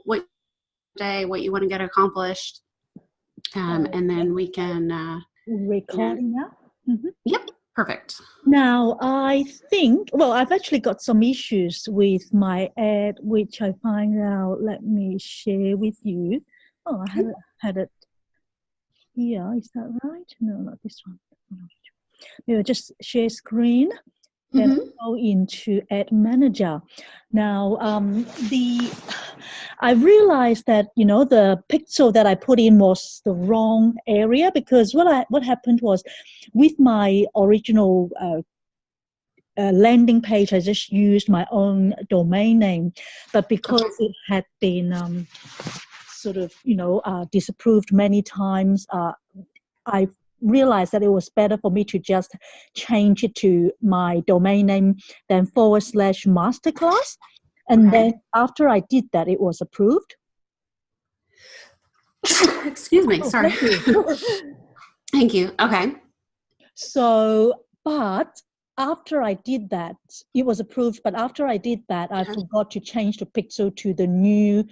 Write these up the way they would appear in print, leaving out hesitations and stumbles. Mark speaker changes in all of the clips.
Speaker 1: what day, what you want to get accomplished, and then we can
Speaker 2: recording now. Mm-hmm.
Speaker 1: Yep, perfect.
Speaker 2: Now I think, well, I've actually got some issues with my ad, which I find out. Let me share with you. Oh, I haven't had it here. Is that right? No, not this one. Maybe I'll just share screen. Then go into Ad Manager. Now, I realized that the pixel that I put in was the wrong area, because what happened was, with my original landing page, I just used my own domain name, but because it had been sort of disapproved many times, I realized that it was better for me to just change it to my domain name, then /masterclass. And then after I did that, it was approved.
Speaker 1: Excuse me, sorry. Thank you. Okay.
Speaker 2: So, but after I did that, it was approved, but after I did that, I forgot to change the pixel to the new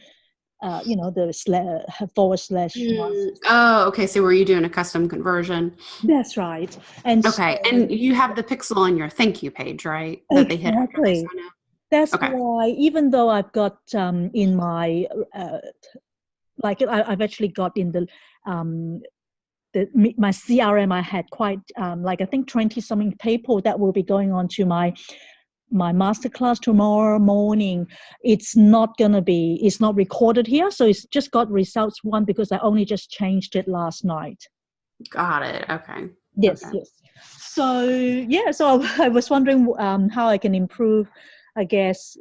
Speaker 2: the /.
Speaker 1: Oh, okay. So were you doing a custom conversion?
Speaker 2: That's right. And
Speaker 1: okay, so, and you have the pixel on your thank you page, right?
Speaker 2: That exactly. They hit after they sign up. That's why, even though I've got in my I've actually got in the my CRM, I had quite I think 20 something people that will be going on to my masterclass tomorrow morning. It's not recorded here, so it's just got results 1 because I only just changed it last night.
Speaker 1: Got it. Okay.
Speaker 2: Yes. So so I was wondering how I can improve, I guess,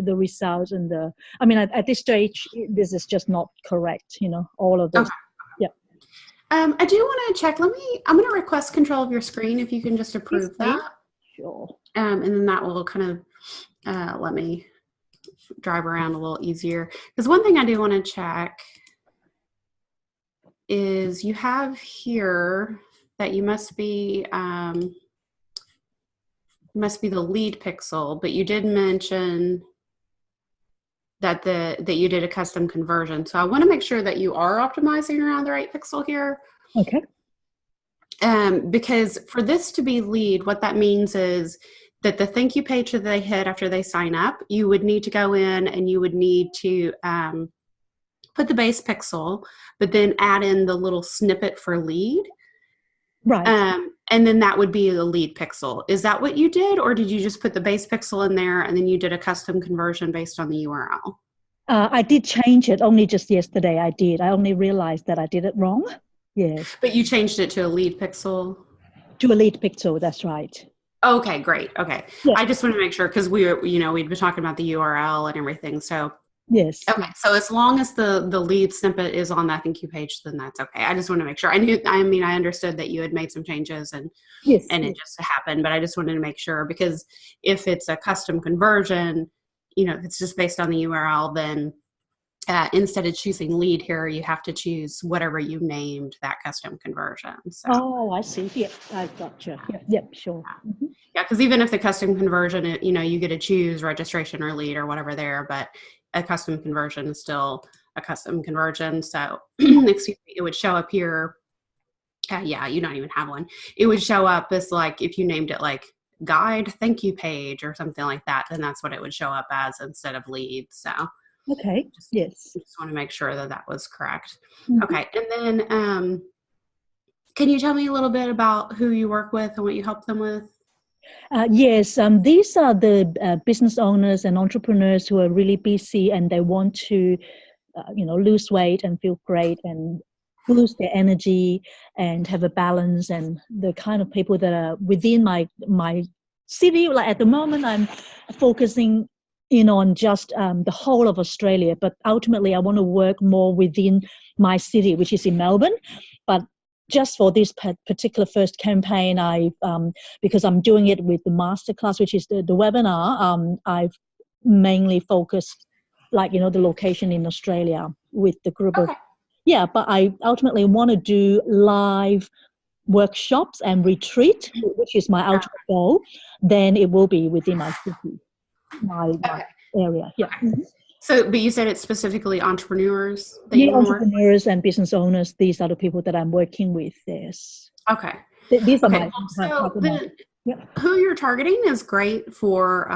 Speaker 2: the results and at this stage, this is just not correct. All of this.
Speaker 1: Okay. I do want to check. I'm going to request control of your screen if you can just approve that.
Speaker 2: Sure.
Speaker 1: And then that will kind of let me drive around a little easier. Because one thing I do want to check is you have here that you must be the lead pixel, but you did mention that you did a custom conversion. So I want to make sure that you are optimizing around the right pixel here.
Speaker 2: Okay.
Speaker 1: Because for this to be lead, what that means is that the thank you page that they hit after they sign up, you would need to go in and you would need to put the base pixel, but then add in the little snippet for lead.
Speaker 2: Right.
Speaker 1: And then that would be the lead pixel. Is that what you did? Or did you just put the base pixel in there and then you did a custom conversion based on the URL?
Speaker 2: I did change it only just yesterday. I only realized that I did it wrong. Yes.
Speaker 1: But you changed it to a lead pixel?
Speaker 2: To a lead pixel, that's right.
Speaker 1: Okay, great. Okay. Yeah. I just want to make sure, because we'd been talking about the URL and everything. So
Speaker 2: yes.
Speaker 1: Okay. So as long as the lead snippet is on that thank you page, then that's okay. I just want to make sure. I understood that you had made some changes and it just happened, but I just wanted to make sure, because if it's a custom conversion, if it's just based on the URL, then instead of choosing lead here, you have to choose whatever you named that custom conversion. So.
Speaker 2: Oh, I see. Yeah, I gotcha. Yep, sure. Mm-hmm.
Speaker 1: Yeah, because even if the custom conversion, you get to choose registration or lead or whatever there, but a custom conversion is still a custom conversion. So excuse me, it would show up here. You don't even have one. It would show up as if you named it guide thank you page or something like that, then that's what it would show up as instead of lead. So
Speaker 2: okay. Yes.
Speaker 1: Just want to make sure that was correct. Mm-hmm. Okay. And then can you tell me a little bit about who you work with and what you help them with?
Speaker 2: Yes, these are the business owners and entrepreneurs who are really busy and they want to, lose weight and feel great and boost their energy and have a balance, and the kind of people that are within my city. At the moment, I'm focusing in on just the whole of Australia, but ultimately I want to work more within my city, which is in Melbourne. But just for this particular first campaign, because I'm doing it with the masterclass, which is the webinar, I've mainly focused, the location in Australia with the group of, but I ultimately want to do live workshops and retreat, which is my ultimate goal. Then it will be within my city, my area. Yeah. Mm-hmm.
Speaker 1: So, but you said it's specifically entrepreneurs that
Speaker 2: Yeah,
Speaker 1: you want to work
Speaker 2: entrepreneurs and business owners, these are the people that I'm working with. Yes.
Speaker 1: with? Okay.
Speaker 2: These are
Speaker 1: Okay.
Speaker 2: my
Speaker 1: Well, so
Speaker 2: target
Speaker 1: then
Speaker 2: market. Yep.
Speaker 1: who you're targeting is great for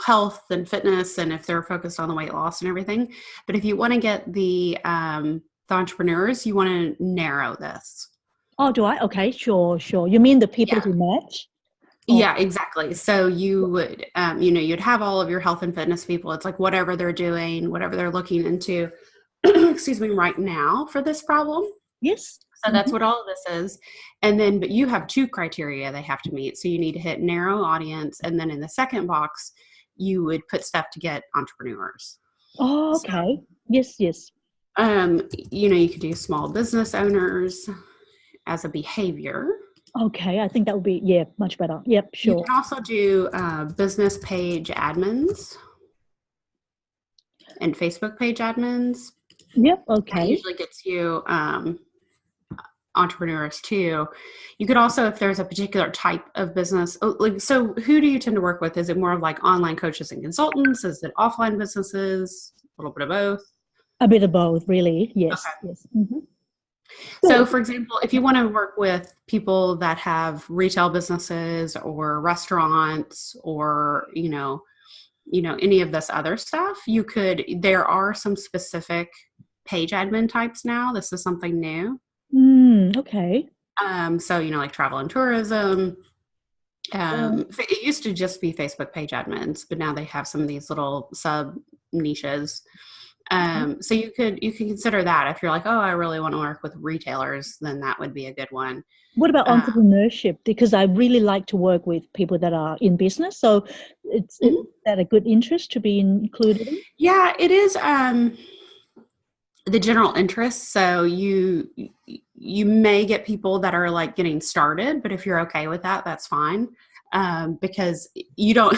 Speaker 1: health and fitness, and if they're focused on the weight loss and everything. But if you want to get the entrepreneurs, you want to narrow this.
Speaker 2: Oh, do I? Okay, sure. You mean the people
Speaker 1: Yeah.
Speaker 2: who match? Oh,
Speaker 1: Yeah, exactly. So you would, you'd have all of your health and fitness people. It's like whatever they're doing, whatever they're looking into, excuse me, right now for this problem.
Speaker 2: yes.
Speaker 1: So that's what all of this is. And then, but you have two criteria they have to meet. So you need to hit narrow audience. And then in the second box, you would put stuff to get entrepreneurs.
Speaker 2: Oh,
Speaker 1: So,
Speaker 2: okay. Yes.
Speaker 1: you could do small business owners as a behavior.
Speaker 2: Okay, I think that would be, yeah, much better. Yep,
Speaker 1: You
Speaker 2: sure.
Speaker 1: can also do business page admins and Facebook page admins.
Speaker 2: Yep,
Speaker 1: That
Speaker 2: okay.
Speaker 1: usually gets you entrepreneurs too. You could also, if there's a particular type of business, so who do you tend to work with? Is it more of like online coaches and consultants? Is it offline businesses? A little bit of both?
Speaker 2: A bit of both, really. Yes,
Speaker 1: Okay.
Speaker 2: yes. Mm-hmm.
Speaker 1: So, for example, if you want to work with people that have retail businesses or restaurants or, any of this other stuff, there are some specific page admin types now. This is something new.
Speaker 2: Okay.
Speaker 1: So, like travel and tourism. It used to just be Facebook page admins, but now they have some of these little sub niches. So you can consider that if you're like, oh, I really want to work with retailers, then that would be a good one.
Speaker 2: What about entrepreneurship? Because I really like to work with people that are in business. So is that a good interest to be included in?
Speaker 1: Yeah, it is the general interest. So you may get people that are like getting started, but if you're okay with that, that's fine. Because you don't,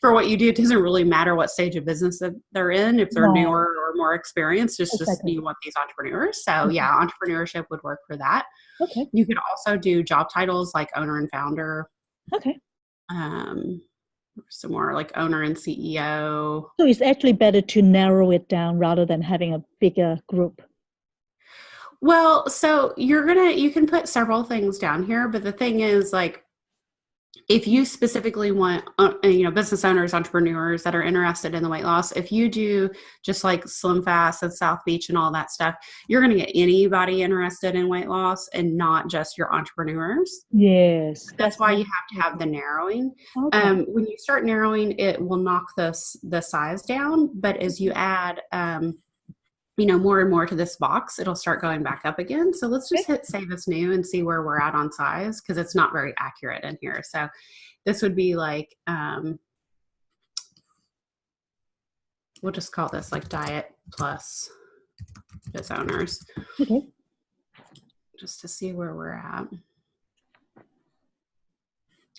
Speaker 1: for what you do, it doesn't really matter what stage of business that they're in. If they're newer or more experienced, it's just you want these entrepreneurs. So yeah, entrepreneurship would work for that.
Speaker 2: Okay.
Speaker 1: You could also do job titles like owner and founder.
Speaker 2: Okay.
Speaker 1: Some more like owner and CEO.
Speaker 2: So it's actually better to narrow it down rather than having a bigger group.
Speaker 1: Well, so you can put several things down here, but the thing is, like, if you specifically want, business owners, entrepreneurs that are interested in the weight loss, if you do just like Slim Fast and South Beach and all that stuff, you're going to get anybody interested in weight loss and not just your entrepreneurs.
Speaker 2: Yes.
Speaker 1: That's why you have to have the narrowing.
Speaker 2: Okay.
Speaker 1: When you start narrowing, it will knock the size down, but as you add, more and more to this box, it'll start going back up again. So let's just hit save as new and see where we're at on size, because it's not very accurate in here. So this would be like, we'll just call this like diet plus biz owners.
Speaker 2: Okay.
Speaker 1: Just to see where we're at.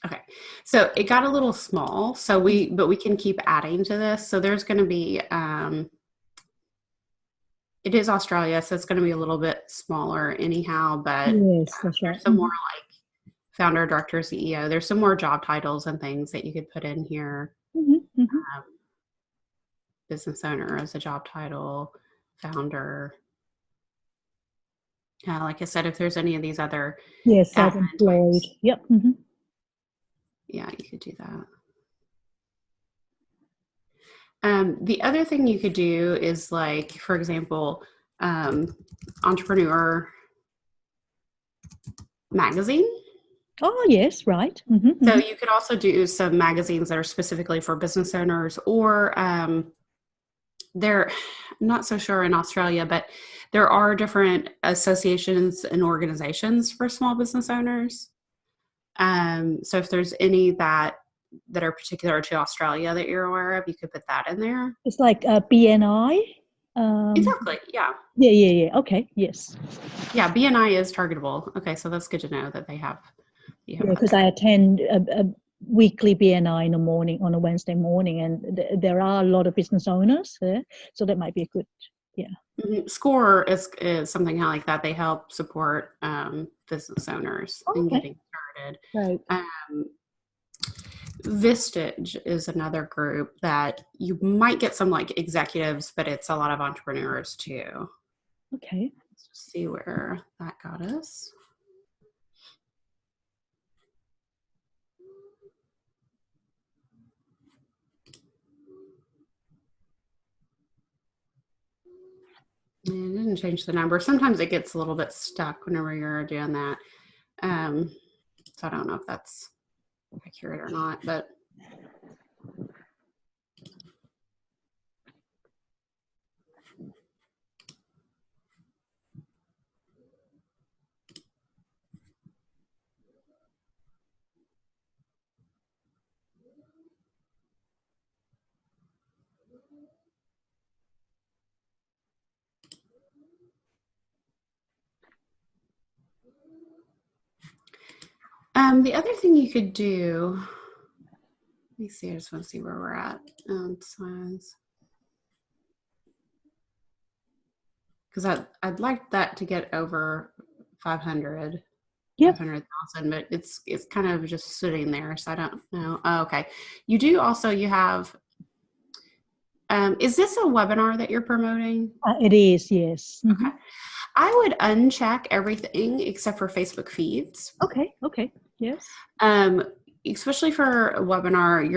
Speaker 1: Okay, so it got a little small, but we can keep adding to this. So there's going to be, it is Australia, so it's going to be a little bit smaller anyhow, but
Speaker 2: yes, that's right.
Speaker 1: There's some more like founder, director, CEO. There's some more job titles and things that you could put in here. Business owner as a job title, founder. Like I said, if there's any of these other
Speaker 2: self-employed. Yep.
Speaker 1: Yeah, you could do that. The other thing you could do is, like, for example, entrepreneur magazine.
Speaker 2: Oh, yes, right.
Speaker 1: So you could also do some magazines that are specifically for business owners, or they're not so sure in Australia, but there are different associations and organizations for small business owners. So if there's any that are particular to Australia that you're aware of, you could put that in there.
Speaker 2: It's like BNI.
Speaker 1: Exactly. Yeah.
Speaker 2: Yeah. Okay. Yes.
Speaker 1: Yeah. BNI is targetable. Okay. So that's good to know that they have.
Speaker 2: Because I attend a weekly BNI in the morning on a Wednesday morning, and there are a lot of business owners there. So that might be a good,
Speaker 1: SCORE is something like that. They help support business owners in getting started.
Speaker 2: Right.
Speaker 1: Vistage is another group that you might get some like executives, but it's a lot of entrepreneurs too.
Speaker 2: Okay.
Speaker 1: Let's see where that got us. It didn't change the number. Sometimes it gets a little bit stuck whenever you're doing that. So I don't know if that's accurate or not, but the other thing you could do, let me see, I just want to see where we're at on size. Because I'd like that to get over 500. Yep. 500,000, but it's kind of just sitting there, so I don't know. Oh, okay. You do also, you have, is this a webinar that you're promoting?
Speaker 2: It is, yes.
Speaker 1: Okay. I would uncheck everything except for Facebook feeds.
Speaker 2: Okay, yes.
Speaker 1: Especially for a webinar,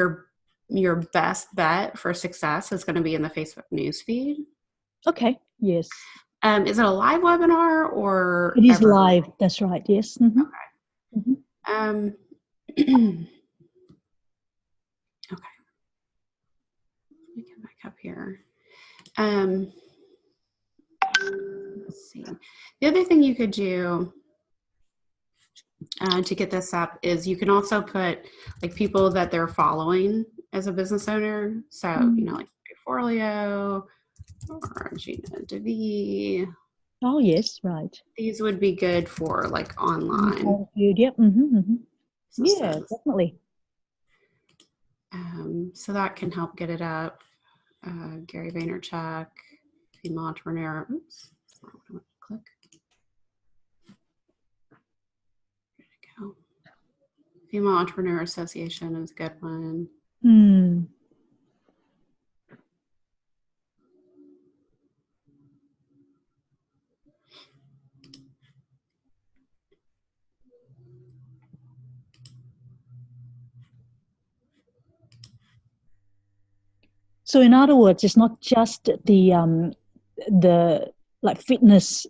Speaker 1: your best bet for success is going to be in the Facebook news feed.
Speaker 2: Okay, yes.
Speaker 1: Is it a live webinar or?
Speaker 2: It is live, that's right, yes. Mm-hmm.
Speaker 1: Okay. Mm-hmm. Okay. Let me get back up here. Let's see. The other thing you could do to get this up is you can also put like people that they're following as a business owner. So, like Forleo or Gina DeVee.
Speaker 2: Oh, yes, right.
Speaker 1: These would be good for like online.
Speaker 2: Yep. Yeah, definitely.
Speaker 1: So that can help get it up. Gary Vaynerchuk, female entrepreneur. Oops, that's not what I want to click. There we go. Female Entrepreneur Association is a good one.
Speaker 2: So in other words, it's not just the like fitness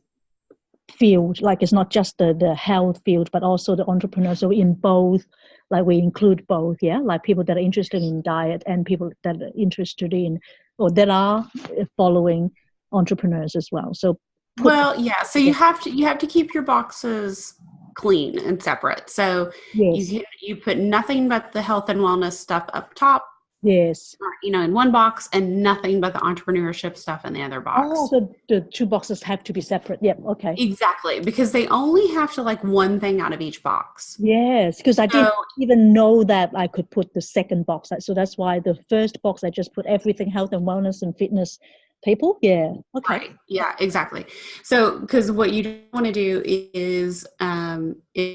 Speaker 2: field, like it's not just the health field, but also the entrepreneurs. So in both, like we include both, yeah, like people that are interested in diet and people that are interested in or that are following entrepreneurs as well. So
Speaker 1: so you have to keep your boxes clean and separate. So yes. you put nothing but the health and wellness stuff up top.
Speaker 2: Yes.
Speaker 1: In one box and nothing but the entrepreneurship stuff in the other box.
Speaker 2: Oh, so the two boxes have to be separate. Yep. Okay.
Speaker 1: Exactly. Because they only have to like one thing out of each box.
Speaker 2: Yes. Because I didn't even know that I could put the second box. So that's why the first box, I just put everything health and wellness and fitness people. Yeah. Okay.
Speaker 1: Right. Yeah, exactly. So, because what you don't want to do is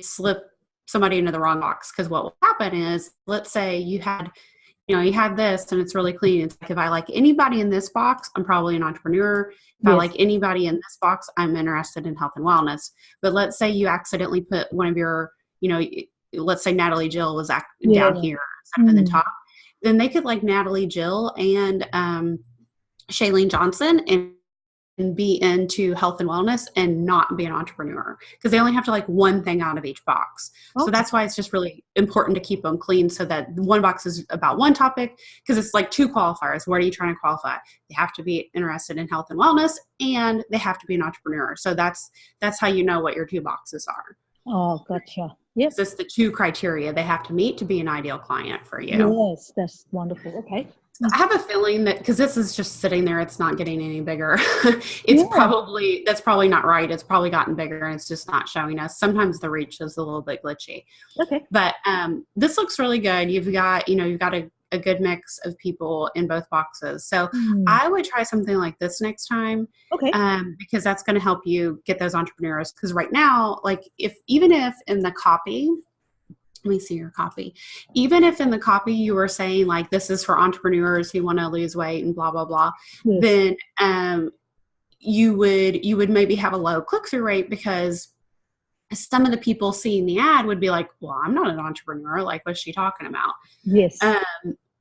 Speaker 1: slip somebody into the wrong box. Because what will happen is, let's say you had this and it's really clean. It's like, if I like anybody in this box, I'm probably an entrepreneur. If I like anybody in this box, I'm interested in health and wellness. But let's say you accidentally put one of your, let's say Natalie Jill was down here in the top. Then they could like Natalie Jill and Shailene Johnson and be into health and wellness and not be an entrepreneur, because they only have to like one thing out of each box. Okay. So that's why it's just really important to keep them clean, so that one box is about one topic, because it's like two qualifiers. What are you trying to qualify? They have to be interested in health and wellness and they have to be an entrepreneur. So that's how you know what your two boxes are.
Speaker 2: Oh, gotcha. Yes.
Speaker 1: It's the two criteria they have to meet to be an ideal client for you.
Speaker 2: Yes, that's wonderful. Okay.
Speaker 1: I have a feeling that because this is just sitting there, it's not getting any bigger. That's probably not right. It's probably gotten bigger and it's just not showing us. Sometimes the reach is a little bit glitchy.
Speaker 2: Okay.
Speaker 1: But this looks really good. You've got a good mix of people in both boxes. So I would try something like this next time.
Speaker 2: Okay.
Speaker 1: Because that's going to help you get those entrepreneurs. Because right now, like even if in the copy let me see your copy. Even if in the copy you were saying like, this is for entrepreneurs who want to lose weight and blah, blah, blah, then you would maybe have a low click-through rate, because some of the people seeing the ad would be like, well, I'm not an entrepreneur. Like, what's she talking about?
Speaker 2: Yes.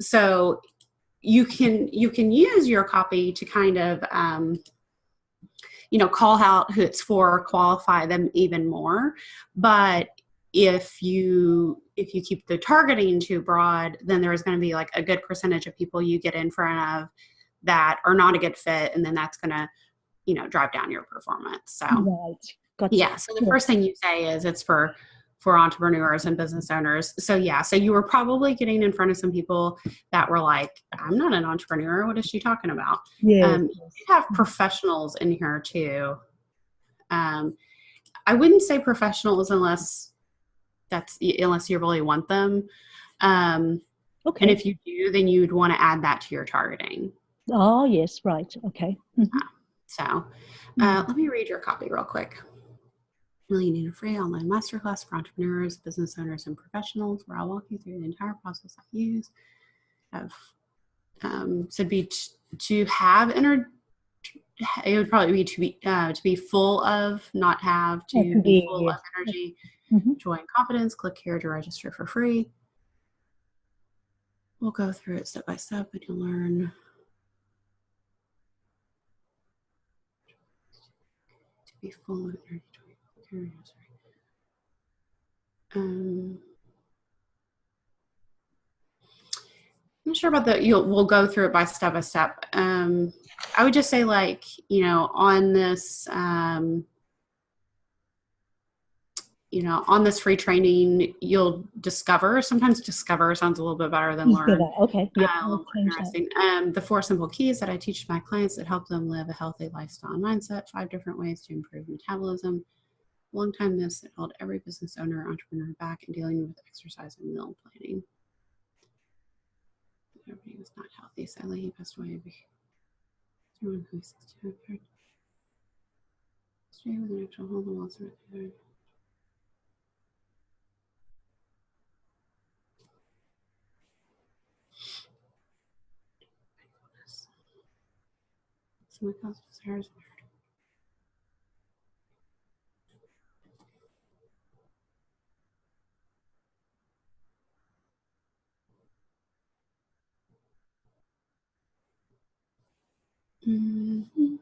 Speaker 1: So you can use your copy to kind of, call out who it's for, qualify them even more. But if you keep the targeting too broad, then there's going to be like a good percentage of people you get in front of that are not a good fit. And then that's going to, drive down your performance. So,
Speaker 2: Gotcha.
Speaker 1: Yeah. So the first thing you say is it's for entrepreneurs and business owners. So yeah. So you were probably getting in front of some people that were like, I'm not an entrepreneur. What is she talking about? You have professionals in here too. I wouldn't say professionals unless you really want them. And if you do, then you'd want to add that to your targeting.
Speaker 2: Oh, yes. Right. Okay. Mm-hmm.
Speaker 1: So let me read your copy real quick. You need a free online masterclass for entrepreneurs, business owners, and professionals, where I'll walk you through the entire process I use. So to have it would probably be to be full of, not have, to be full of energy, joy, and confidence. Click here to register for free. We'll go through it step by step, and you'll learn. To be full of energy, joy, I'm not sure about we'll go through it by step. I would just say, like, on this, on this free training, you'll discover. Sometimes discover sounds a little bit better than learn.
Speaker 2: Okay. Yep.
Speaker 1: Interesting. The 4 simple keys that I teach my clients that help them live a healthy lifestyle and mindset. 5 different ways to improve metabolism. Long-time myths that held every business owner, entrepreneur back in dealing with exercise and meal planning. Everything is not healthy. Sadly, he passed away. Everyone who is 62 stay with an actual hole in the walls. So my cause of Sarah's Mm-hmm.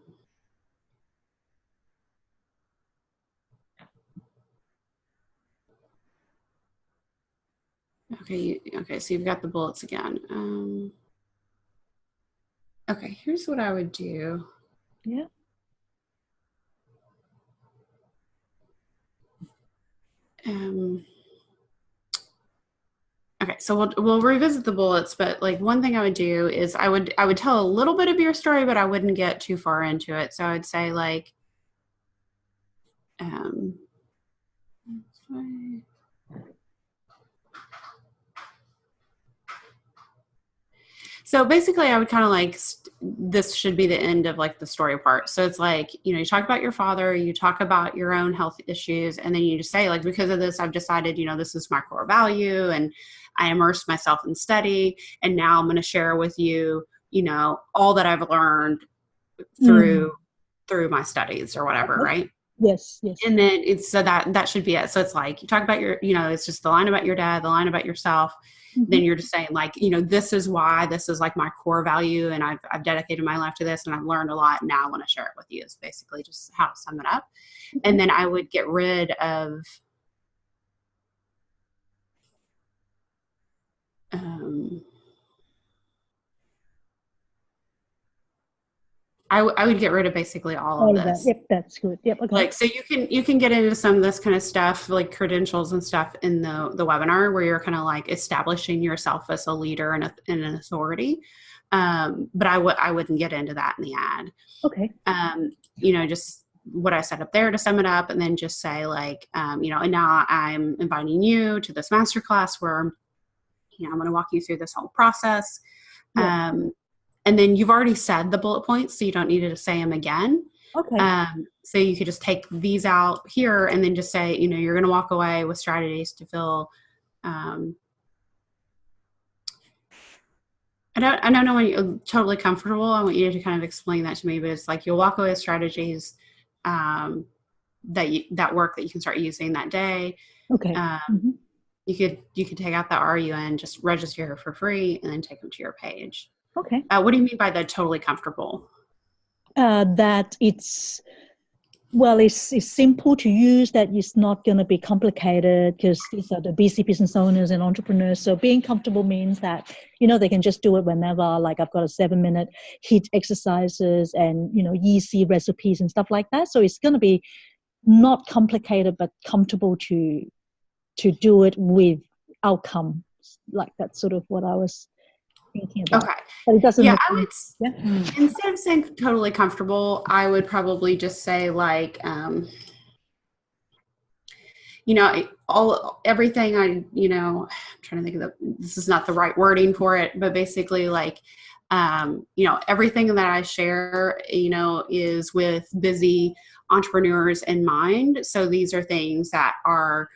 Speaker 1: Okay, so you've got the bullets again. Okay, here's what I would do.
Speaker 2: Yeah.
Speaker 1: Okay, so we'll revisit the bullets, but like one thing I would do is I would tell a little bit of your story, but I wouldn't get too far into it. So I would say like, so basically I would kind of like, this should be the end of like the story part. So it's like, you talk about your father, you talk about your own health issues, and then you just say like, because of this, I've decided, this is my core value, and I immersed myself in study, and now I'm going to share with you, all that I've learned through my studies or whatever. Right.
Speaker 2: Yes.
Speaker 1: And then so that should be it. So it's like, you talk about your, it's just the line about your dad, the line about yourself. Then you're just saying like, this is why this is like my core value, and I've dedicated my life to this, and I've learned a lot, and now I want to share it with you. Is basically just how to sum it up. And then I would get rid of I would get rid of basically all of this.
Speaker 2: Yep, that's good. Yep, okay.
Speaker 1: Like, so you can get into some of this kind of stuff, like credentials and stuff in the webinar, where you're kind of like establishing yourself as a leader and an authority. But I wouldn't get into that in the ad.
Speaker 2: Okay.
Speaker 1: Just what I set up there to sum it up, and then just say like, and now I'm inviting you to this masterclass where, I'm going to walk you through this whole process. Yeah. And then you've already said the bullet points, so you don't need to say them again.
Speaker 2: Okay.
Speaker 1: So you could just take these out here and then just say, you're going to walk away with strategies to feel um, I don't know when you're totally comfortable. I want you to kind of explain that to me, but it's like you'll walk away with strategies that work that you can start using that day.
Speaker 2: Okay.
Speaker 1: You could take out the RUN, just register for free, and then take them to your page.
Speaker 2: Okay.
Speaker 1: What do you mean by the totally comfortable?
Speaker 2: That it's simple to use, that it's not going to be complicated, because these are the busy business owners and entrepreneurs. So being comfortable means that, they can just do it whenever. Like I've got a 7-minute HIIT exercises and, easy recipes and stuff like that. So it's going to be not complicated, but comfortable to do it with outcome. Like that's sort of what I was thinking about.
Speaker 1: Okay.
Speaker 2: But it doesn't.
Speaker 1: Yeah, I would. Yeah. Instead of saying totally comfortable, I would probably just say like, everything I'm trying to think of this is not the right wording for it, but basically like, everything that I share, is with busy entrepreneurs in mind. So these are things that are,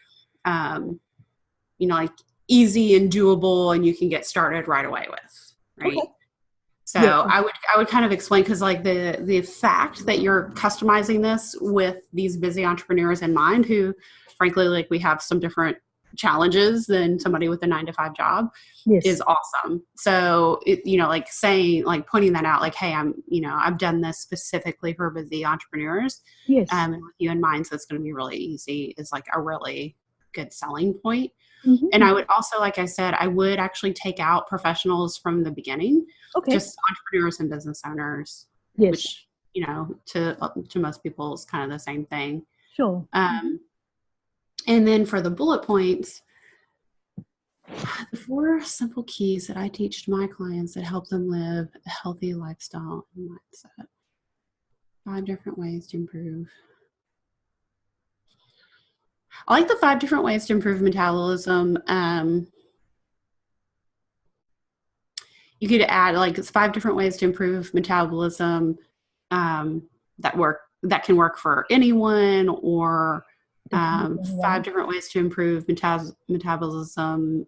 Speaker 1: like easy and doable, and you can get started right away with, right? Okay. So yeah. I would kind of explain, because like the fact that you're customizing this with these busy entrepreneurs in mind, who frankly, like we have some different challenges than somebody with a 9-to-5 job, yes, is awesome. So like saying, like pointing that out, like, hey, I've done this specifically for busy entrepreneurs,
Speaker 2: yes,
Speaker 1: and with you in mind, so it's going to be really easy, is like a really good selling point.
Speaker 2: Mm-hmm.
Speaker 1: And I would also, like I said, I would actually take out professionals from the beginning.
Speaker 2: Okay.
Speaker 1: Just entrepreneurs and business owners,
Speaker 2: yes,
Speaker 1: which, to most people is kind of the same thing.
Speaker 2: Sure.
Speaker 1: And then for the bullet points, the 4 simple keys that I teach to my clients that help them live a healthy lifestyle and mindset. 5 different ways to improve. I like the 5 different ways to improve metabolism. You could add like it's 5 different ways to improve metabolism that can work for anyone, or 5 different ways to improve metabolism.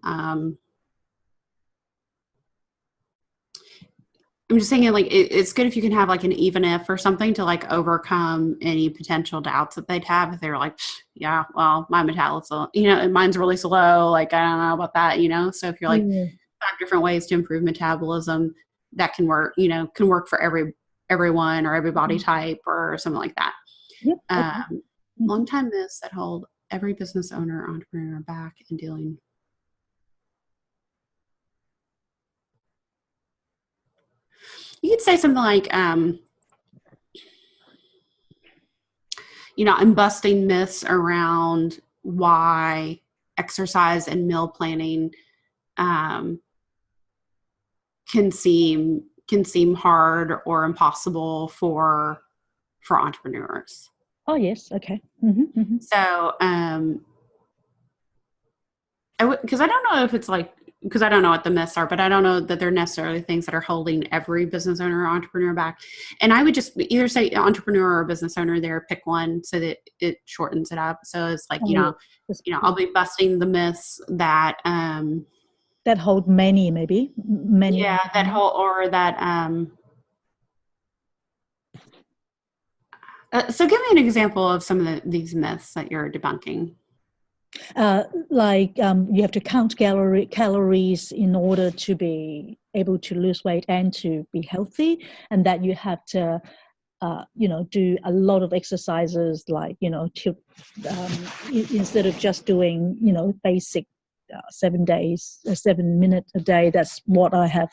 Speaker 1: I'm just thinking like it's good if you can have like an even if or something to like overcome any potential doubts that they'd have if they were like, yeah, well, my metabolism, mine's really slow. Like, I don't know about that, So if you're like 5 different ways to improve metabolism that can work, can work for everyone or every body type or something like that.
Speaker 2: Yep.
Speaker 1: Long-time myths that hold every business owner or entrepreneur back in dealing. You could say something like, I'm busting myths around why exercise and meal planning can seem hard or impossible for entrepreneurs.
Speaker 2: Oh yes, okay.
Speaker 1: So, because I don't know if it's like, because I don't know what the myths are, but I don't know that they're necessarily things that are holding every business owner or entrepreneur back. And I would just either say entrepreneur or business owner there, pick one so that it shortens it up. So it's like, I'll be busting the myths that
Speaker 2: that hold many.
Speaker 1: Yeah, that whole, or that so give me an example of some of these myths that you're debunking.
Speaker 2: You have to count calories in order to be able to lose weight and to be healthy, and that you have to do a lot of exercises, like instead of just doing basic 7 minutes a day. That's what I have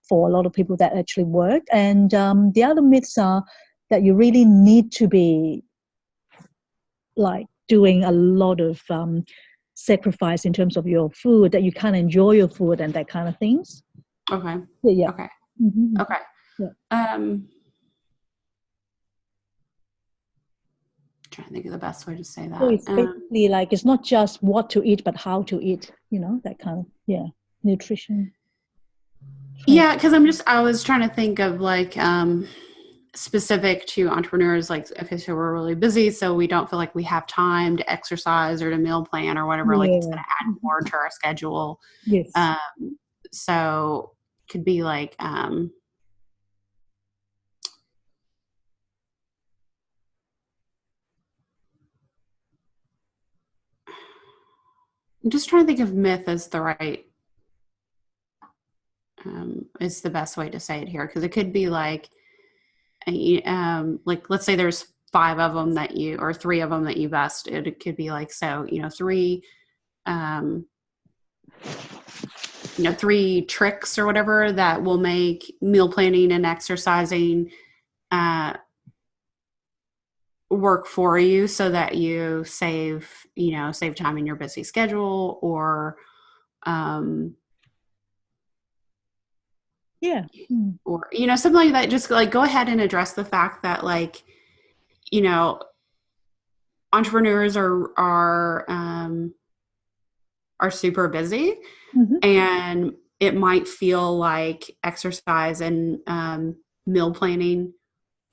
Speaker 2: for a lot of people that actually work. And the other myths are that you really need to be like doing a lot of sacrifice in terms of your food, that you can't enjoy your food and that kind of things.
Speaker 1: Okay.
Speaker 2: Yeah.
Speaker 1: Okay.
Speaker 2: Mm-hmm.
Speaker 1: Okay.
Speaker 2: Yeah.
Speaker 1: Trying to think of the best way to say that.
Speaker 2: So it's basically like, it's not just what to eat, but how to eat, that kind of, nutrition.
Speaker 1: Yeah, because I was trying to think of like, specific to entrepreneurs, like, okay, so we're really busy, so we don't feel like we have time to exercise or to meal plan or whatever, like it's going to add more to our schedule.
Speaker 2: Yes.
Speaker 1: So could be like, I'm just trying to think of myth as the right, is the best way to say it here. Cause it could be like let's say there's 5 of them that you, or 3 of them that you vested. It could be like, so, 3, 3 tricks or whatever that will make meal planning and exercising work for you, so that you save time in your busy schedule, or or something like that. Just like go ahead and address the fact that, like, entrepreneurs are super busy, and it might feel like exercise and meal planning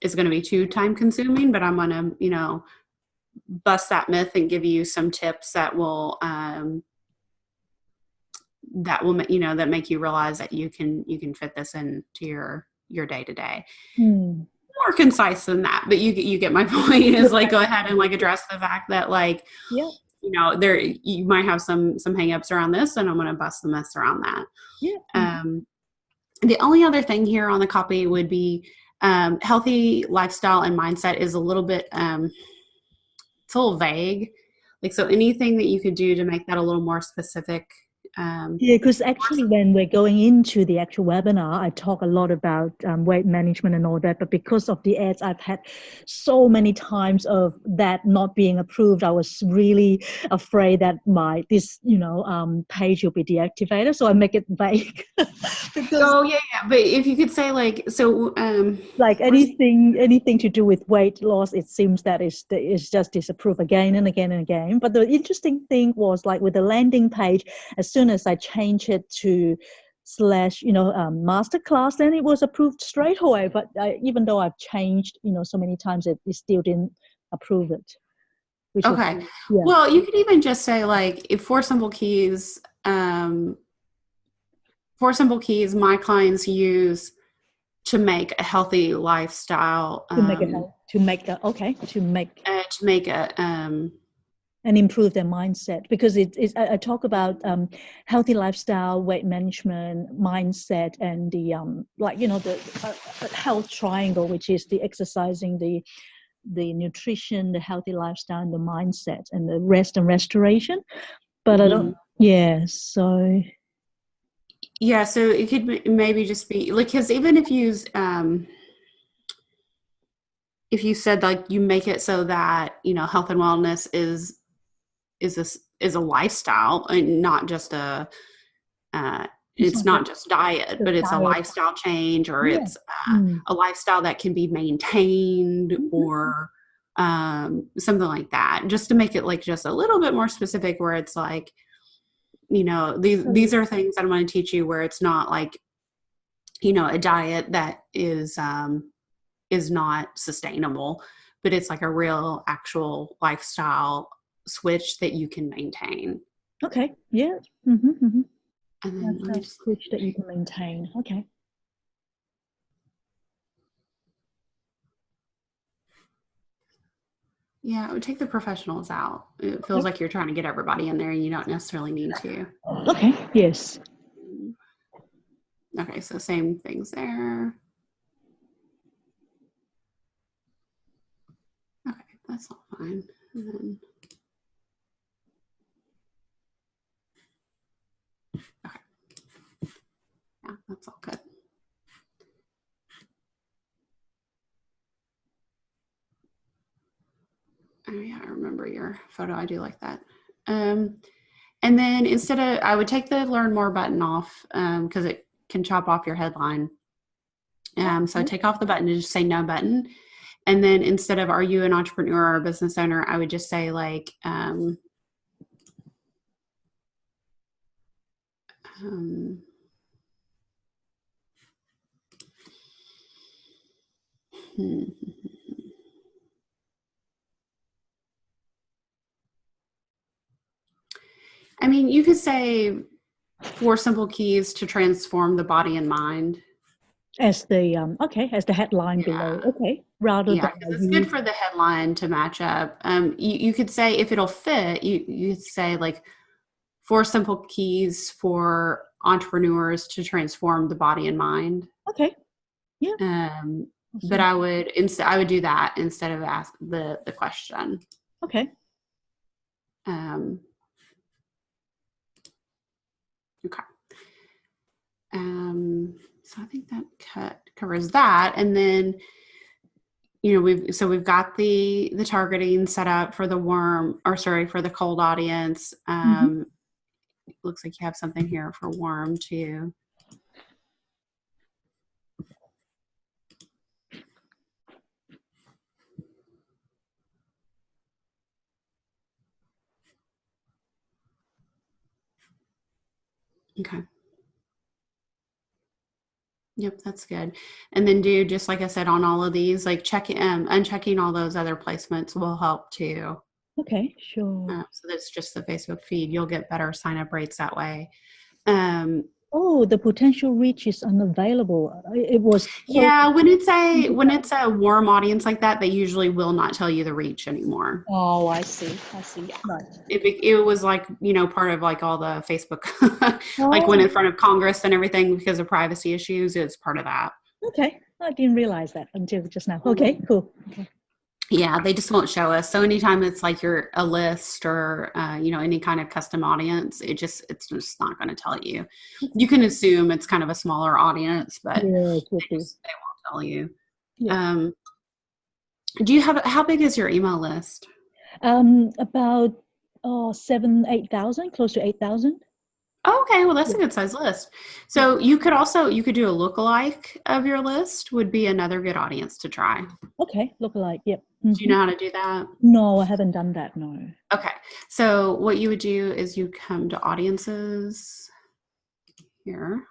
Speaker 1: is going to be too time consuming, but I'm going to, bust that myth and give you some tips that will that make you realize that you can fit this into your day to day. More concise than that, but you get my point. Is like, go ahead and like address the fact that, like, there you might have some hangups around this, and I'm going to bust the myths around that. The only other thing here on the copy would be healthy lifestyle and mindset is a little bit it's a little vague. Like, so anything that you could do to make that a little more specific.
Speaker 2: Because actually when we're going into the actual webinar, I talk a lot about weight management and all that, but because of the ads I've had so many times of that not being approved, I was really afraid that this page will be deactivated, so I make it vague.
Speaker 1: But if you could say, like, so
Speaker 2: like anything to do with weight loss, it seems that is just disapproved again and again and again. But the interesting thing was, like, with the landing page, as soon as I changed it to /masterclass, then it was approved straight away. But even though I've changed so many times, it still didn't approve it.
Speaker 1: Okay. Well, you could even just say, like, if 4 simple keys my clients use to make a healthy lifestyle,
Speaker 2: and improve their mindset, because I talk about healthy lifestyle, weight management, mindset, and the the health triangle, which is the exercising, the nutrition, the healthy lifestyle, and the mindset, and the rest and restoration. But I don't. So it
Speaker 1: could maybe just be like, because even if you said, like, you make it so that health and wellness is a lifestyle, and not just it's not just diet, but it's a lifestyle change, or it's a lifestyle that can be maintained, or something like that, just to make it, like, just a little bit more specific, where it's like, these are things that I'm going to teach you, where it's not like, a diet that is not sustainable, but it's like a real actual lifestyle switch that you can maintain.
Speaker 2: Okay. Yeah. And then let me just switch that you can maintain. Okay.
Speaker 1: Yeah, it would take the professionals out. It feels like you're trying to get everybody in there, and you don't necessarily need to.
Speaker 2: Okay. Yes.
Speaker 1: Okay, so same things there. Okay, that's all fine. And then, okay. Yeah, that's all good. Oh yeah, I remember your photo. I do like that. And then I would take the learn more button off, because it can chop off your headline. So take off the button and just say no button. And then instead of, are you an entrepreneur or a business owner, I would just say, like, I mean, you could say 4 simple keys to transform the body and mind.
Speaker 2: As the as the headline below. Okay, rather
Speaker 1: Yeah,
Speaker 2: than
Speaker 1: because it's good for the headline to match up. You could say, if it'll fit, you say like 4 simple keys for entrepreneurs to transform the body and mind.
Speaker 2: Okay. Yeah.
Speaker 1: But I would do that instead of ask the question.
Speaker 2: Okay.
Speaker 1: Okay. So I think that covers that. And then, we've got the targeting set up for for the cold audience. Looks like you have something here for warm too. Okay. Yep, that's good. And then do, just like I said, on all of these, like unchecking all those other placements will help too.
Speaker 2: Okay, sure.
Speaker 1: So that's just the Facebook feed. You'll get better sign-up rates that way.
Speaker 2: The potential reach is unavailable. It was
Speaker 1: when it's a warm audience like that, they usually will not tell you the reach anymore.
Speaker 2: Oh, I see. Yeah. Right.
Speaker 1: It was like, part of like all the Facebook, like when in front of Congress and everything, because of privacy issues, it's part of that.
Speaker 2: Okay, I didn't realize that until just now. Okay, cool. Okay.
Speaker 1: Yeah, they just won't show us. So anytime it's like you're a list or any kind of custom audience, it's just not going to tell you. You can assume it's kind of a smaller audience, but they won't tell you. Yeah. Do you have, how big is your email list?
Speaker 2: About 8,000, close to 8,000.
Speaker 1: Okay, well, that's a good size list. So you could do a lookalike of your list, would be another good audience to try.
Speaker 2: Okay, lookalike, yep.
Speaker 1: Do you know how to do that?
Speaker 2: No, I haven't done that, no.
Speaker 1: Okay, so what you would do is you come to audiences here.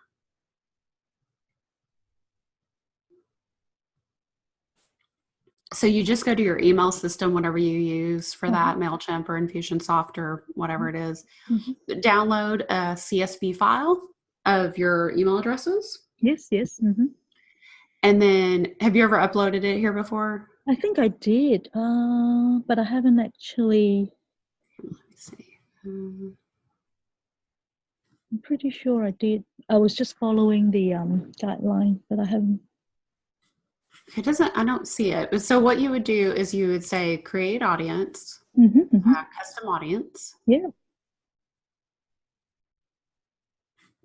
Speaker 1: So you just go to your email system, whatever you use for that, MailChimp or Infusionsoft or whatever it is. Download a CSV file of your email addresses.
Speaker 2: Yes.
Speaker 1: And then, have you ever uploaded it here before?
Speaker 2: I think I did, but I haven't actually.
Speaker 1: Let me see.
Speaker 2: I'm pretty sure I did. I was just following the guideline, but I haven't.
Speaker 1: I don't see it. So what you would do is you would say create audience, custom audience.
Speaker 2: Yeah.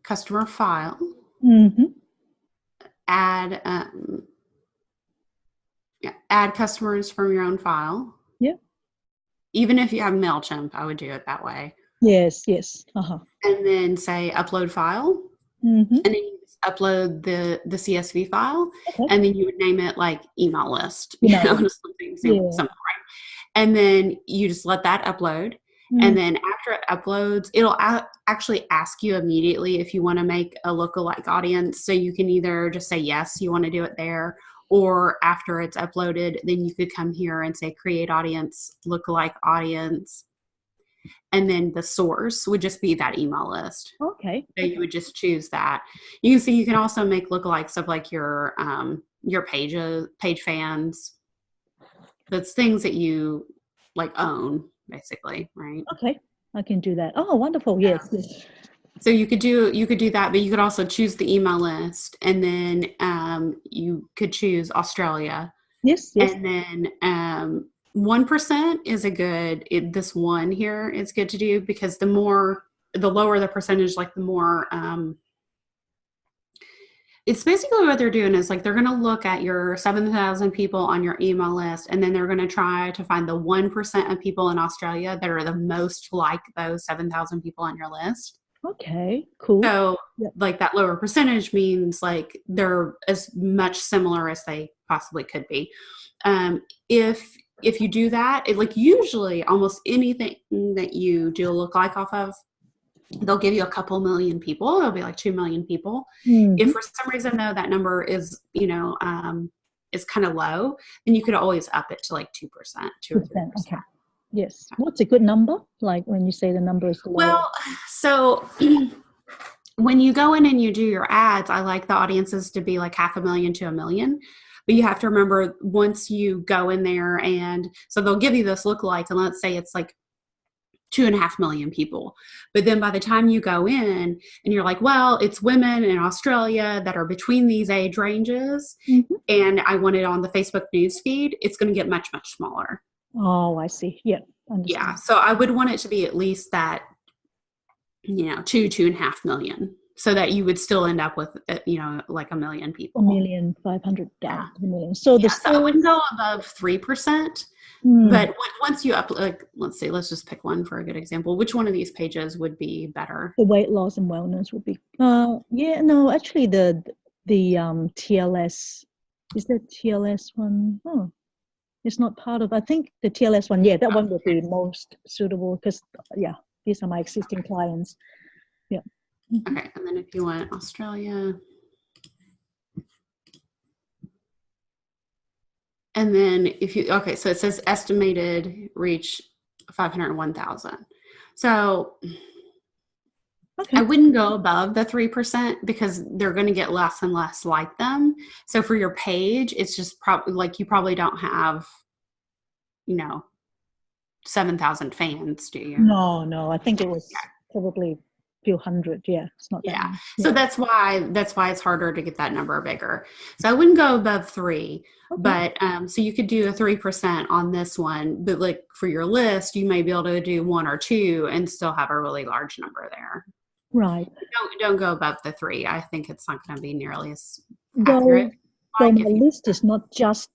Speaker 1: Customer file. Add customers from your own file.
Speaker 2: Yeah.
Speaker 1: Even if you have MailChimp, I would do it that way.
Speaker 2: Yes.
Speaker 1: And then say upload file. And then you just upload the CSV file, and then you would name it like email list, something simple, right? And then you just let that upload. And then after it uploads, it'll actually ask you immediately if you want to make a lookalike audience. So you can either just say yes, you want to do it there, or after it's uploaded, then you could come here and say create audience, lookalike audience. And then the source would just be that email list.
Speaker 2: Okay.
Speaker 1: So you would just choose that. You can see you can also make lookalikes of like your page fans. That's things that you like own, basically, right?
Speaker 2: Okay, I can do that. Oh, wonderful! Yes.
Speaker 1: So you could do that, but you could also choose the email list, and then you could choose Australia.
Speaker 2: Yes.
Speaker 1: And then 1% is this one here is good to do, because the lower the percentage, like the more, it's basically what they're doing is like, they're going to look at your 7,000 people on your email list, and then they're going to try to find the 1% of people in Australia that are the most like those 7,000 people on your list.
Speaker 2: Okay, cool.
Speaker 1: So like that lower percentage means like they're as much similar as they possibly could be. If you do that, like usually almost anything that you do a lookalike off of, they'll give you a couple million people. It'll be like 2 million people. If for some reason though that number is, is kind of low, then you could always up it to like 2%, 2 or 3%.
Speaker 2: Okay. Yes. What's a good number? Like when you say the number is low?
Speaker 1: Well, so when you go in and you do your ads, I like the audiences to be like 500,000 to 1 million. But you have to remember, once you go in there, and so they'll give you this lookalike, and let's say it's like 2.5 million people. But then by the time you go in and you're like, well, it's women in Australia that are between these age ranges, and I want it on the Facebook news feed, it's going to get much, much smaller.
Speaker 2: Oh, I see. Yeah. Understand.
Speaker 1: Yeah. So I would want it to be at least that, 2.5 million, so that you would still end up with, like 1 million people.
Speaker 2: 1,500,000.
Speaker 1: Yeah.
Speaker 2: 1 million. So
Speaker 1: so I wouldn't go above 3%. But once you up, like, let's see, let's just pick one for a good example. Which one of these pages would be better?
Speaker 2: The weight loss and wellness would be. Actually, the TLS, is that TLS one? Oh, it's not part of. I think the TLS one. Yeah, that one would be most suitable because these are my existing clients. Yeah.
Speaker 1: Okay, and then if you want Australia. And then so it says estimated reach 501,000. So I wouldn't go above the 3% because they're going to get less and less like them. So for your page, it's just probably like you probably don't have, 7,000 fans, do you?
Speaker 2: No. I think it was probably few hundred. Yeah, it's not that many.
Speaker 1: So that's why it's harder to get that number bigger. So I wouldn't go above 3, but so you could do a 3% on this one, but like for your list, you may be able to do 1 or 2 and still have a really large number there.
Speaker 2: Right.
Speaker 1: Don't go above the 3. I think it's not going to be nearly as accurate.
Speaker 2: So my list is not just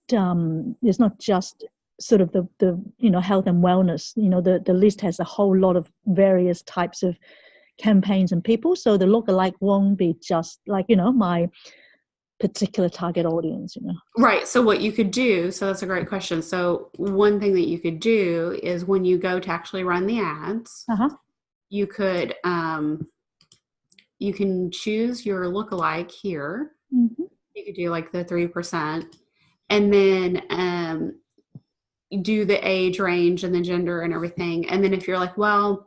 Speaker 2: sort of the health and wellness. The list has a whole lot of various types of campaigns and people, so the lookalike won't be just like my particular target audience.
Speaker 1: Right. So what you could do, so that's a great question. So one thing that you could do is when you go to actually run the ads, you could you can choose your lookalike here. You could do like the 3%, and then do the age range and the gender and everything. And then if you're like, well,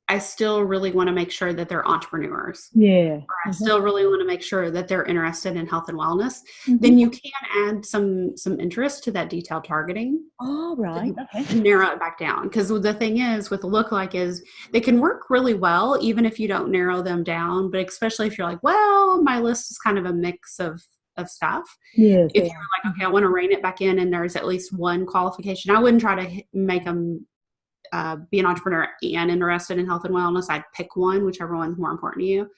Speaker 1: I still really want to make sure that they're entrepreneurs.
Speaker 2: Yeah.
Speaker 1: Or I still really want to make sure that they're interested in health and wellness. Then you can add some interest to that detailed targeting.
Speaker 2: Oh, right. Okay.
Speaker 1: Narrow it back down. Because the thing is with the lookalike is they can work really well even if you don't narrow them down. But especially if you're like, well, my list is kind of a mix of stuff.
Speaker 2: Yeah.
Speaker 1: If you're like, okay, I want to rein it back in and there's at least one qualification, I wouldn't try to make them be an entrepreneur and interested in health and wellness. I'd pick one, whichever one's more important to you,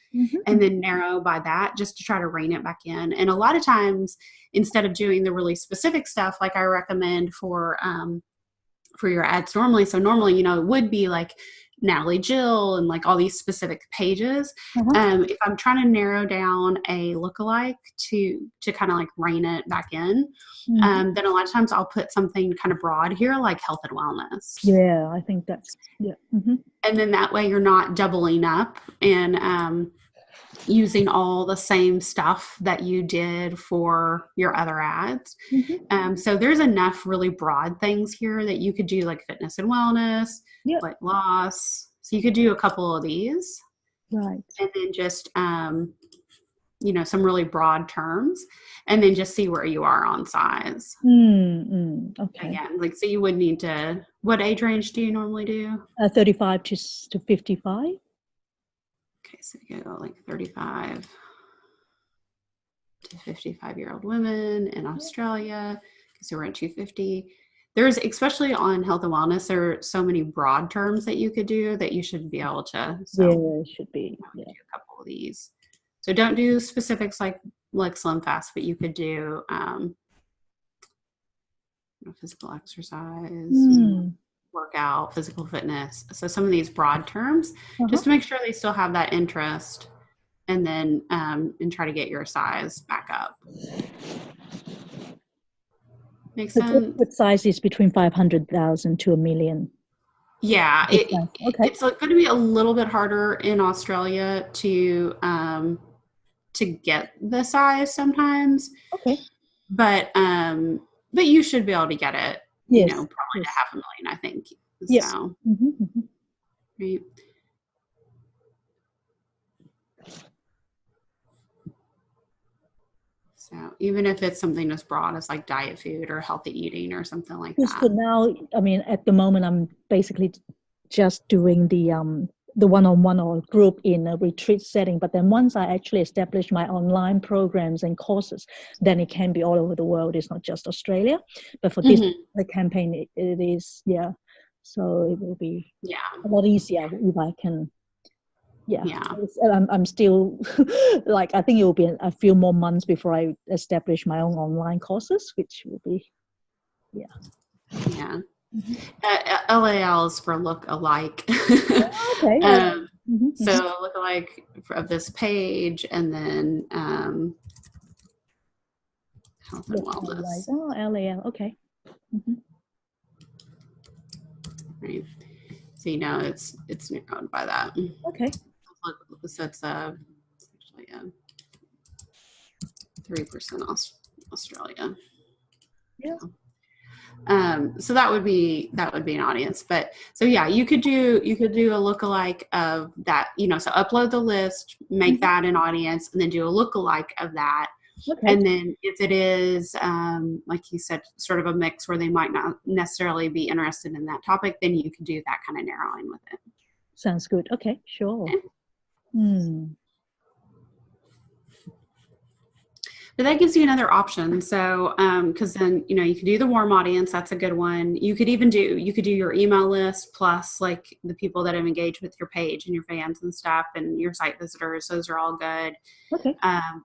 Speaker 1: and then narrow by that just to try to rein it back in. And a lot of times, instead of doing the really specific stuff, like I recommend for your ads normally. So normally, it would be like Natalie Jill and like all these specific pages. If I'm trying to narrow down a lookalike to kind of like rein it back in, then a lot of times I'll put something kind of broad here, like health and wellness.
Speaker 2: Yeah, I think that's,
Speaker 1: And then that way you're not doubling up and using all the same stuff that you did for your other ads. So there's enough really broad things here that you could do, like fitness and wellness, weight loss. So you could do a couple of these.
Speaker 2: Right.
Speaker 1: And then just, some really broad terms, and then just see where you are on size.
Speaker 2: Okay.
Speaker 1: Again, so you would need to, what age range do you normally do?
Speaker 2: 35 to 55.
Speaker 1: Okay, so you go like 35 to 55-year-old women in Australia. So we're at 250. There's, especially on health and wellness, there are so many broad terms that you could do that you should be able to. So
Speaker 2: it should be.
Speaker 1: Do a couple of these. So don't do specifics like Slim Fast, but you could do physical exercise, workout, physical fitness. So some of these broad terms, just to make sure they still have that interest, and then and try to get your size back up. Makes sense?
Speaker 2: What size is between 500,000 to 1 million?
Speaker 1: Yeah, it's going to be a little bit harder in Australia to to get the size sometimes.
Speaker 2: Okay.
Speaker 1: But you should be able to get it,
Speaker 2: Yes.
Speaker 1: Probably to 500,000, I think.
Speaker 2: Yes.
Speaker 1: So, right. So even if it's something as broad as like diet food or healthy eating or something like that.
Speaker 2: For now, I mean, at the moment, I'm basically just doing the one-on-one or group in a retreat setting. But then once I actually establish my online programs and courses, then it can be all over the world. It's not just Australia. But for this the campaign, it is, yeah. So it will be a lot easier if I can. Yeah. I'm still like, I think it will be a few more months before I establish my own online courses, which will be,
Speaker 1: LAL is for look alike.
Speaker 2: Okay.
Speaker 1: So look alike of this page, and then health and wellness.
Speaker 2: Oh, LAL. Okay.
Speaker 1: Right. So it's narrowed by that.
Speaker 2: Okay.
Speaker 1: So it's actually 3% Australia.
Speaker 2: Yeah.
Speaker 1: So that would be an audience. But so yeah, you could do a lookalike of that, so upload the list, make that an audience, and then do a lookalike of that.
Speaker 2: Okay.
Speaker 1: And then if it is, like you said, sort of a mix where they might not necessarily be interested in that topic, then you can do that kind of narrowing with it.
Speaker 2: Sounds good. Okay, sure. Okay.
Speaker 1: But that gives you another option. So, because then, you can do the warm audience. That's a good one. You could do your email list plus like the people that have engaged with your page and your fans and stuff and your site visitors. Those are all good.
Speaker 2: Okay.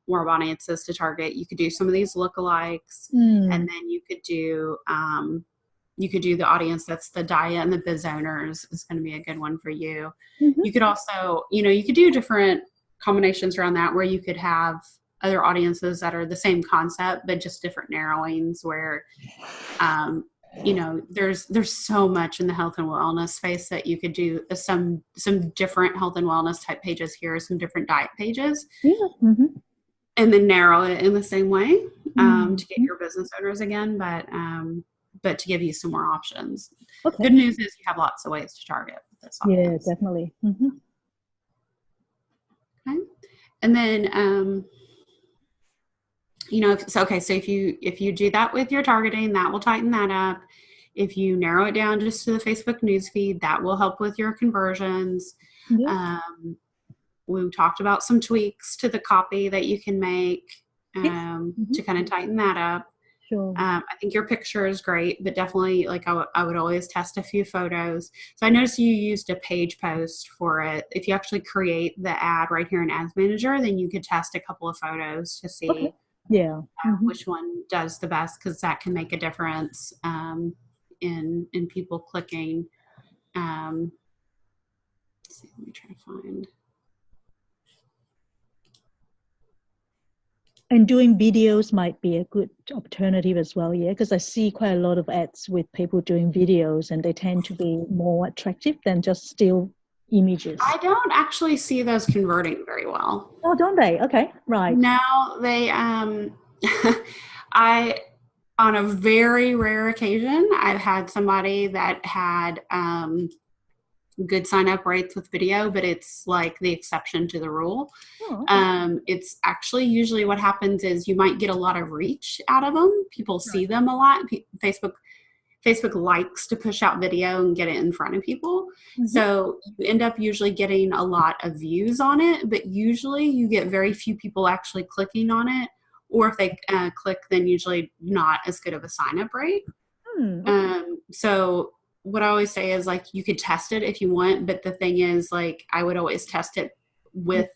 Speaker 1: Warm audiences to target. You could do some of these lookalikes, and then you could do the audience that's the diet and the biz owners is going to be a good one for you. You could also, you could do different combinations around that where you could have other audiences that are the same concept, but just different narrowings where, there's so much in the health and wellness space that you could do some different health and wellness type pages here, some different diet pages, and then narrow it in the same way to get your business owners again, but to give you some more options. Okay. Good news is you have lots of ways to target this audience.
Speaker 2: Yeah, definitely.
Speaker 1: Okay. And then, so if you do that with your targeting, that will tighten that up. If you narrow it down just to the Facebook newsfeed, that will help with your conversions. We talked about some tweaks to the copy that you can make to kind of tighten that up.
Speaker 2: Sure.
Speaker 1: I think your picture is great, but definitely like I would always test a few photos. So I noticed you used a page post for it. If you actually create the ad right here in Ads Manager, then you could test a couple of photos to see which one does the best, because that can make a difference in people clicking. Let's see, let me try to find.
Speaker 2: And doing videos might be a good alternative as well, because I see quite a lot of ads with people doing videos, and they tend to be more attractive than just still images.
Speaker 1: I don't actually see those converting very well.
Speaker 2: Oh, don't they? Okay, right.
Speaker 1: No, they on a very rare occasion, I've had somebody that had good sign up rates with video, but it's like the exception to the rule. Oh, okay. It's actually usually what happens is you might get a lot of reach out of them. People see them a lot. Facebook likes to push out video and get it in front of people. So you end up usually getting a lot of views on it, but usually you get very few people actually clicking on it. Or if they click, then usually not as good of a sign-up rate. So what I always say is, like, you could test it if you want, but the thing is, like, I would always test it with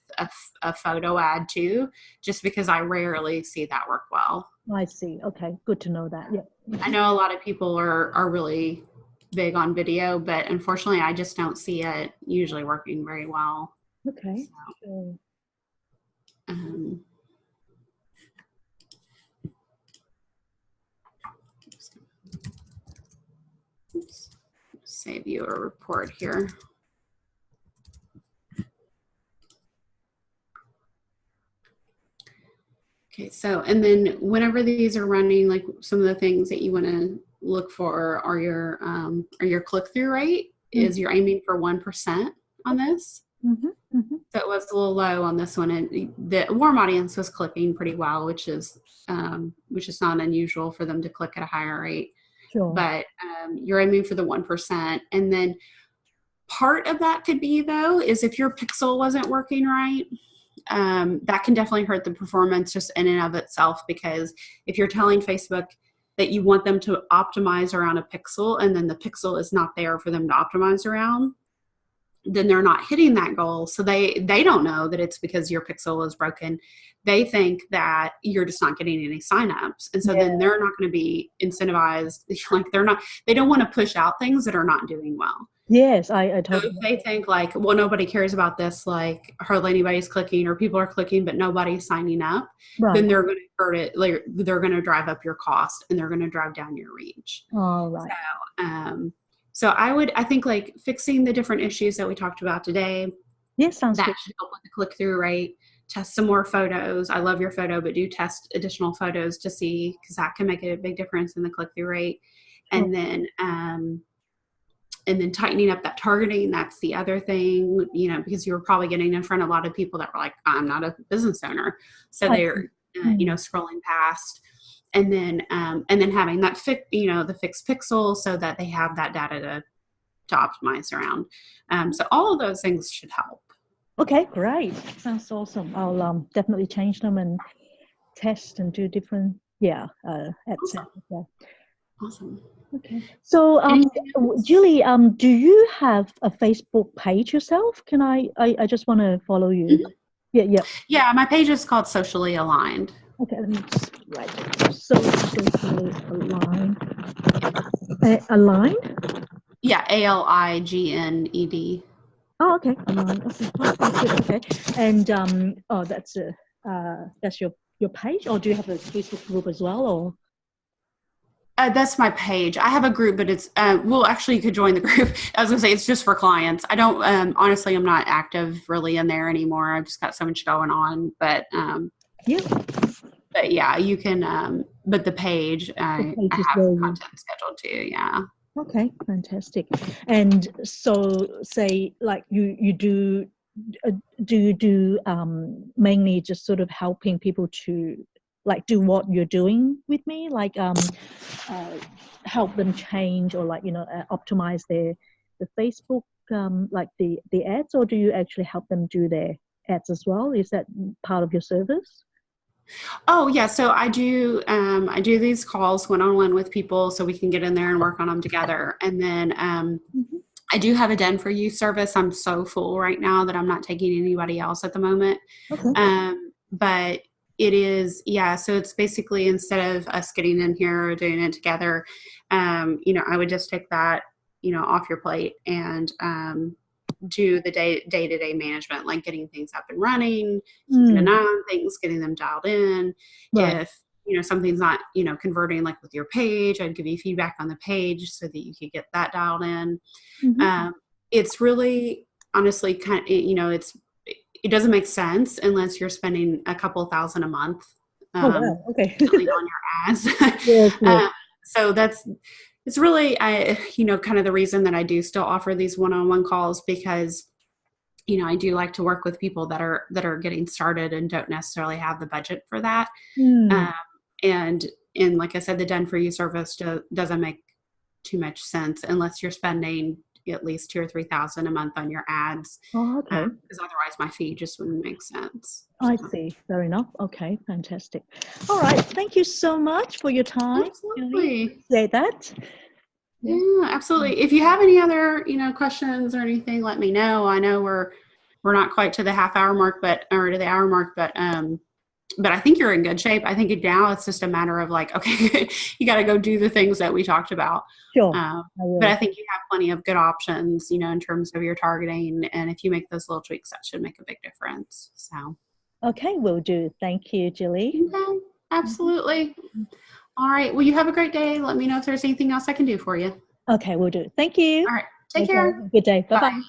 Speaker 1: a photo ad too, just because I rarely see that work well.
Speaker 2: I see. Okay, good to know that. Yeah.
Speaker 1: I know a lot of people are really big on video, but unfortunately, I just don't see it usually working very well.
Speaker 2: Okay. So,
Speaker 1: save you a report here. Okay, so, and then whenever these are running, like some of the things that you want to look for are your click-through rate. Is you're aiming for 1% on this. So it was a little low on this one, and the warm audience was clicking pretty well, which is not unusual for them to click at a higher rate.
Speaker 2: Sure.
Speaker 1: But you're aiming for the 1%, and then part of that could be, though, is if your pixel wasn't working right. That can definitely hurt the performance just in and of itself, because if you're telling Facebook that you want them to optimize around a pixel and then the pixel is not there for them to optimize around, then they're not hitting that goal. So they don't know that it's because your pixel is broken. They think that you're just not getting any signups. And so then they're not going to be incentivized. Like they don't want to push out things that are not doing well.
Speaker 2: Yes, I totally.
Speaker 1: So if they think like, well, nobody cares about this, like hardly anybody's clicking, or people are clicking, but nobody's signing up, then they're going to hurt it. Like, they're going to drive up your cost, and they're going to drive down your reach.
Speaker 2: Oh, right.
Speaker 1: So I think like fixing the different issues that we talked about today.
Speaker 2: Yes, sounds
Speaker 1: that
Speaker 2: good.
Speaker 1: should help with the click-through rate. Test some more photos. I love your photo, but do test additional photos to see, because that can make a big difference in the click-through rate. And then tightening up that targeting, that's the other thing, because you were probably getting in front of a lot of people that were like, I'm not a business owner. So they're, scrolling past, and then having that the fixed pixel so that they have that data to optimize around. So all of those things should help.
Speaker 2: Okay, great. Sounds awesome. I'll definitely change them and test and do different, ads.
Speaker 1: Awesome.
Speaker 2: Okay. So, Julie, do you have a Facebook page yourself? Can I just want to follow you.
Speaker 1: Mm-hmm. Yeah, my page is called Socially Aligned.
Speaker 2: Okay, let me just write it. Socially Aligned. Aligned?
Speaker 1: Yeah, ALIGNED.
Speaker 2: Oh, okay. Aligned. Okay. And that's your page, or do you have a Facebook group as well, or?
Speaker 1: That's my page. I have a group, but it's, actually you could join the group. I was gonna say it's just for clients. I don't, honestly, I'm not active really in there anymore. I've just got so much going on, but you can, but the page, I have content scheduled too. Yeah.
Speaker 2: Okay. Fantastic. And so say like you do you do mainly just sort of helping people to like do what you're doing with me, like help them change or like optimize the Facebook like the ads, or do you actually help them do their ads as well? Is that part of your service?
Speaker 1: Oh yeah, so I do these calls one-on-one with people so we can get in there and work on them together. And then I do have a Done For You service. I'm so full right now that I'm not taking anybody else at the moment. Okay. But it is, so it's basically, instead of us getting in here or doing it together, I would just take that, off your plate and do the day-to-day management, like getting things up and running, keeping an eye on things, getting them dialed in. Right. If, something's not, converting like with your page, I'd give you feedback on the page so that you could get that dialed in. It's really, honestly, kind of, it doesn't make sense unless you're spending a couple $1,000 a month
Speaker 2: okay.
Speaker 1: on your ads. So it's really, kind of the reason that I do still offer these one-on-one calls, because, I do like to work with people that are getting started and don't necessarily have the budget for that. And like I said, the Done For You service doesn't make too much sense unless you're spending at least $2,000 or $3,000 a month on your ads. Oh, okay. Because otherwise my fee just wouldn't make sense.
Speaker 2: I see. Fair enough. Okay, fantastic. All right. Thank you so much for your time.
Speaker 1: Absolutely.
Speaker 2: Say that.
Speaker 1: Yeah, absolutely. If you have any other, questions or anything, let me know. I know we're not quite to the half-hour mark, or to the hour mark, but I think you're in good shape. I think now it's just a matter of like, okay, you got to go do the things that we talked about.
Speaker 2: Sure.
Speaker 1: But I think you have plenty of good options, in terms of your targeting. And if you make those little tweaks, that should make a big difference. So.
Speaker 2: Okay, will do. Thank you, Julie.
Speaker 1: Okay, absolutely. All right. Well, you have a great day. Let me know if there's anything else I can do for you.
Speaker 2: Okay, will do. Thank you.
Speaker 1: All right. Take care.
Speaker 2: Good day. Bye-bye.
Speaker 1: Bye.